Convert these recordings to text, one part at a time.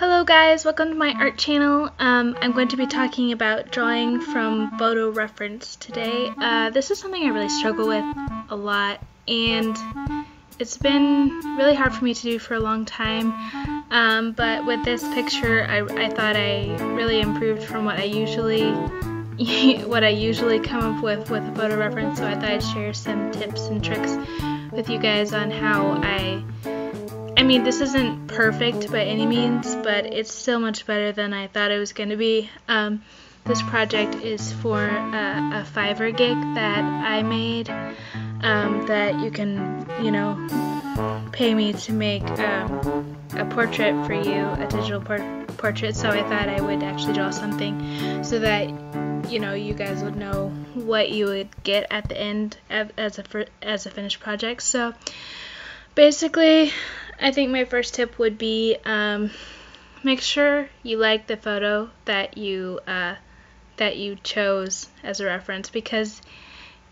Hello guys, welcome to my art channel. I'm going to be talking about drawing from photo reference today. This is something I really struggle with a lot, and it's been really hard for me to do for a long time. But with this picture, I thought I really improved from what I usually come up with a photo reference. So I thought I'd share some tips and tricks with you guys on how I mean, this isn't perfect by any means, but it's still much better than I thought it was going to be. This project is for a Fiverr gig that I made that you can, pay me to make a portrait for you, a digital portrait. So I thought I would actually draw something so that, you guys would know what you would get at the end as a finished project. So basically, I think my first tip would be make sure you like the photo that you chose as a reference, because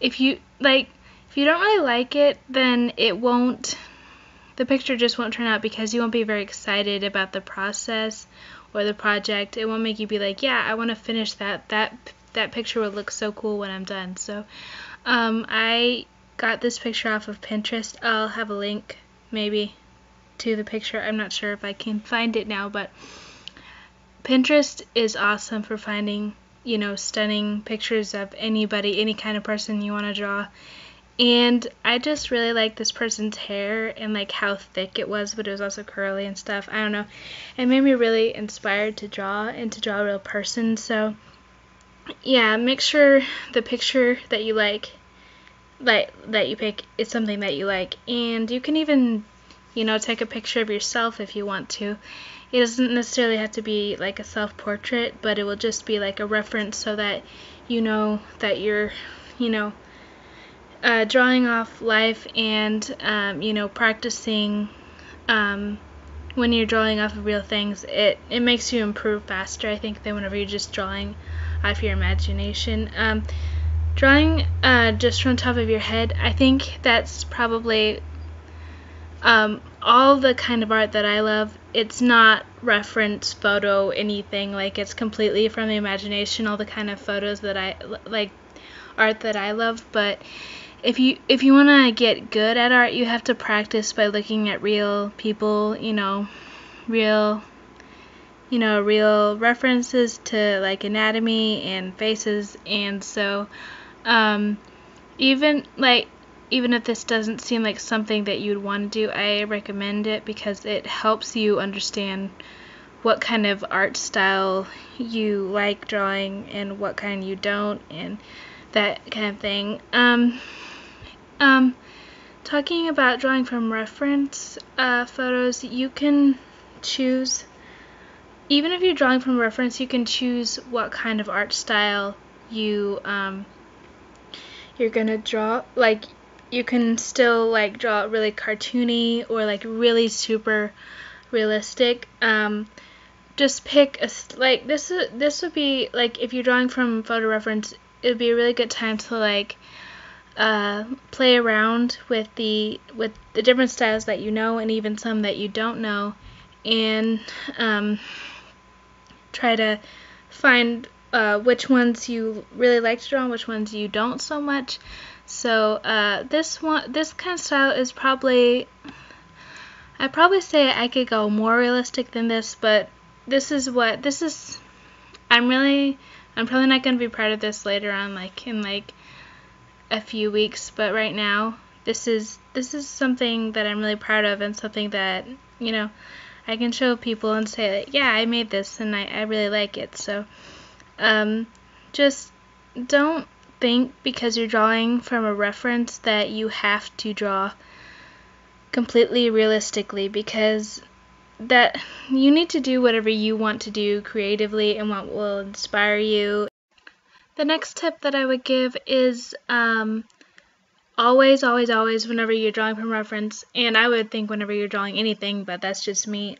if you don't really like it, then the picture just won't turn out, because you won't be very excited about the process or the project. It won't make you be like, yeah, I want to finish that picture will look so cool when I'm done. So I got this picture off of Pinterest. I'll have a link maybe to the picture. I'm not sure if I can find it now, but Pinterest is awesome for finding, stunning pictures of anybody, any kind of person you want to draw. And I just really like this person's hair and like how thick it was, but it was also curly and stuff. I don't know. It made me really inspired to draw and to draw a real person. So yeah, make sure the picture that you like that you pick is something that you like. And you can even take a picture of yourself if you want to. It doesn't necessarily have to be like a self-portrait, but it will just be like a reference so that you know that you're, drawing off life and, practicing when you're drawing off of real things. It makes you improve faster, I think, than whenever you're just drawing off your imagination. Drawing just from the top of your head, I think that's probably all the kind of art that I love. It's not reference photo anything, like it's completely from the imagination, all the kind of photos that I like, art that I love. But if you want to get good at art, you have to practice by looking at real people, real references to like anatomy and faces. And so even if this doesn't seem like something that you'd want to do, I recommend it because it helps you understand what kind of art style you like drawing and what kind you don't, and that kind of thing. Talking about drawing from reference photos, you can choose, even if you're drawing from reference, you can choose what kind of art style you're gonna draw. Like, you can still like draw really cartoony or like really super realistic. Just pick this would be like, if you're drawing from photo reference, it would be a really good time to like play around with the different styles that you know and even some that you don't know, and try to find which ones you really like to draw and which ones you don't so much. So this kind of style is I'd probably say I could go more realistic than this, but I'm probably not going to be proud of this later on, like in like a few weeks, but right now this is something that I'm really proud of, and something that I can show people and say that, yeah, I made this and I really like it. So just don't think because you're drawing from a reference that you have to draw completely realistically, because that you need to do whatever you want to do creatively and what will inspire you. The next tip that I would give is always whenever you're drawing from reference, and I would think whenever you're drawing anything, but that's just me,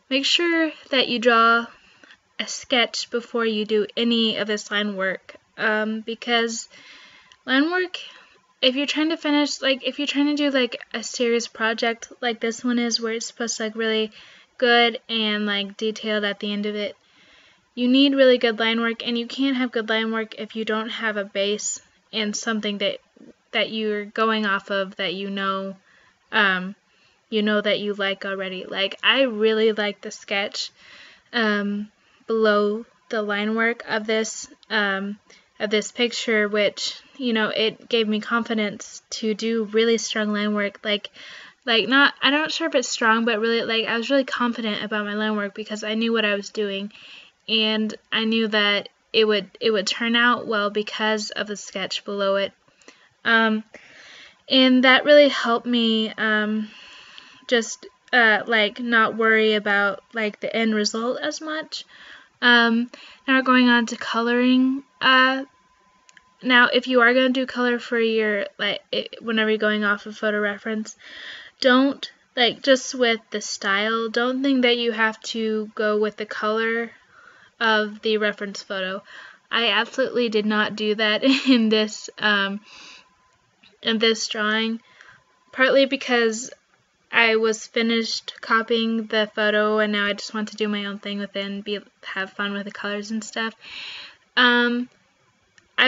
make sure that you draw a sketch before you do any of this line work, because line work, if you're trying to finish, like if you're trying to do like a serious project like this one is, where it's supposed to like really good and like detailed at the end of it. You need really good line work, and you can't have good line work if you don't have a base and something that you're going off of that you know that you like already. Like, I really like the sketch below the line work of this picture, which, you know, it gave me confidence to do really strong line work. I'm not sure if it's strong, but really, like, I was really confident about my line work because I knew what I was doing, and I knew that it would turn out well because of the sketch below it. And that really helped me just like not worry about like the end result as much. Now we're going on to coloring. Now, if you are going to do color for your, whenever you're going off of photo reference, don't, just with the style, don't think that you have to go with the color of the reference photo. I absolutely did not do that in this drawing, partly because I was finished copying the photo and now I just want to do my own thing with it and have fun with the colors and stuff. I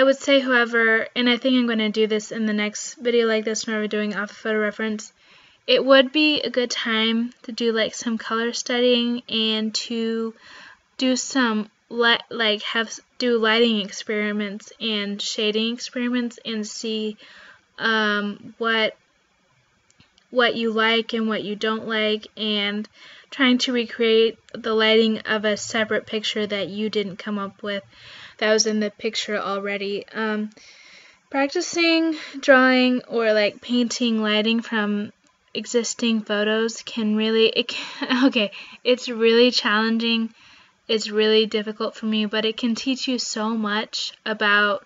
would say, however, and I think I'm going to do this in the next video like this when we're doing off of photo reference, it would be a good time to do like some color studying and to do some do lighting experiments and shading experiments and see what you like and what you don't like, and trying to recreate the lighting of a separate picture that you didn't come up with that was in the picture already. Practicing drawing or like painting lighting from existing photos can really, it's really challenging. It's really difficult for me, but it can teach you so much about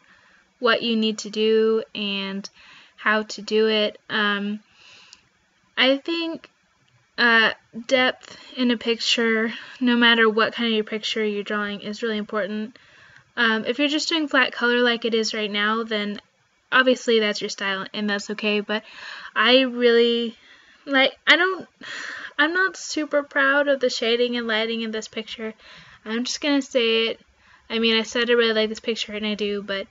what you need to do and how to do it. I think depth in a picture, no matter what kind of your picture you're drawing, is really important. If you're just doing flat color like it is right now, then obviously that's your style and that's okay, but I really, I'm not super proud of the shading and lighting in this picture. I'm just gonna say it. I mean, I said I really like this picture and I do, but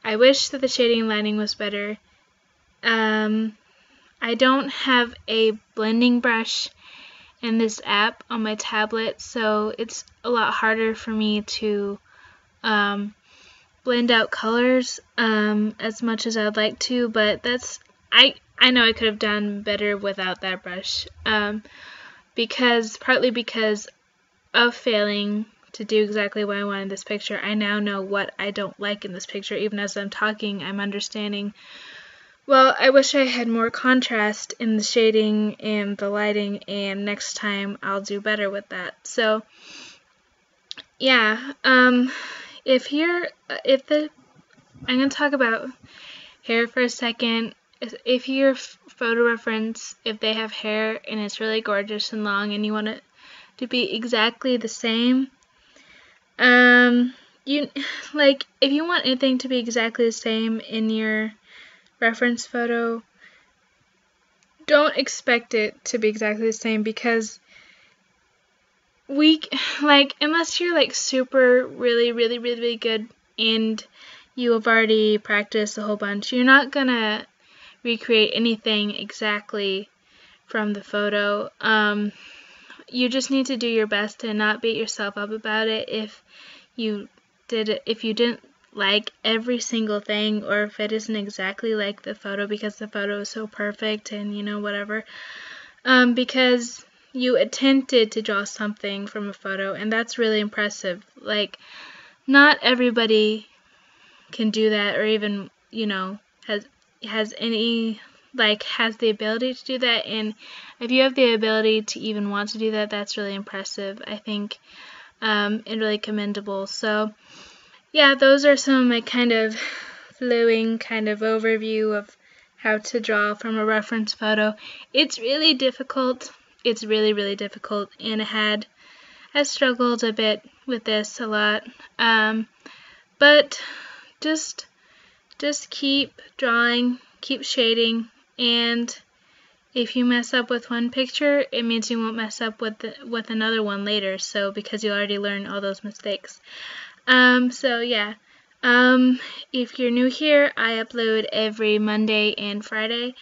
I wish that the shading and lighting was better. I don't have a blending brush in this app on my tablet, so it's a lot harder for me to blend out colors as much as I'd like to, but I know I could have done better without that brush, partly because of failing to do exactly what I want in this picture. I now know what I don't like in this picture. Even as I'm talking, I'm understanding, well, I wish I had more contrast in the shading and the lighting, and next time I'll do better with that. So yeah, I'm going to talk about hair for a second. If your photo reference, if they have hair and it's really gorgeous and long and you want it to be exactly the same, if you want anything to be exactly the same in your reference photo, don't expect it to be exactly the same, because unless you're super really good and you have already practiced a whole bunch, you're not gonna recreate anything exactly from the photo. You just need to do your best and not beat yourself up about it if you didn't like every single thing, or if it isn't exactly like the photo because the photo is so perfect and whatever, because you attempted to draw something from a photo, and that's really impressive. Not everybody can do that, or even has the ability to do that, and if you have the ability to even want to do that, that's really impressive, I think, and really commendable. So yeah, those are some of my kind of flowing kind of overview of how to draw from a reference photo. It's really difficult. It's really, really difficult, and I struggled a bit with this a lot. But just keep drawing, keep shading, and if you mess up with one picture, it means you won't mess up with another one later, so because you already learned all those mistakes. So yeah, if you're new here, I upload every Monday and Friday,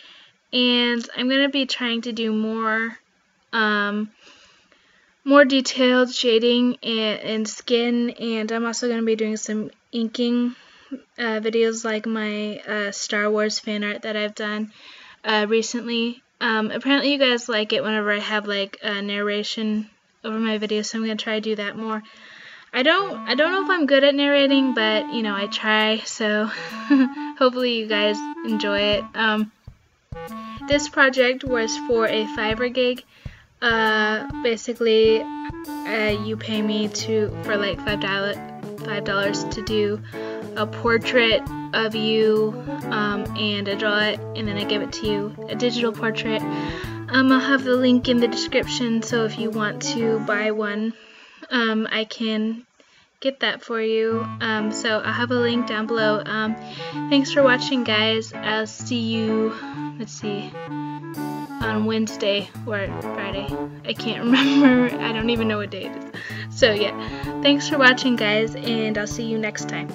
and I'm going to be trying to do more detailed shading and skin, and I'm also going to be doing some inking videos like my Star Wars fan art that I've done recently. Apparently you guys like it whenever I have like a narration over my videos, so I'm going to try to do that more. I don't know if I'm good at narrating, but you know, I try, so hopefully you guys enjoy it. This project was for a Fiverr gig. Basically, you pay me for like $5 to do a portrait of you, and I draw it, and then I give it to you, a digital portrait. I'll have the link in the description, so if you want to buy one, I can get that for you. So I'll have a link down below. Thanks for watching, guys. I'll see you, let's see, on Wednesday or Friday. I can't remember. I don't even know what day it is. So yeah, thanks for watching, guys, and I'll see you next time.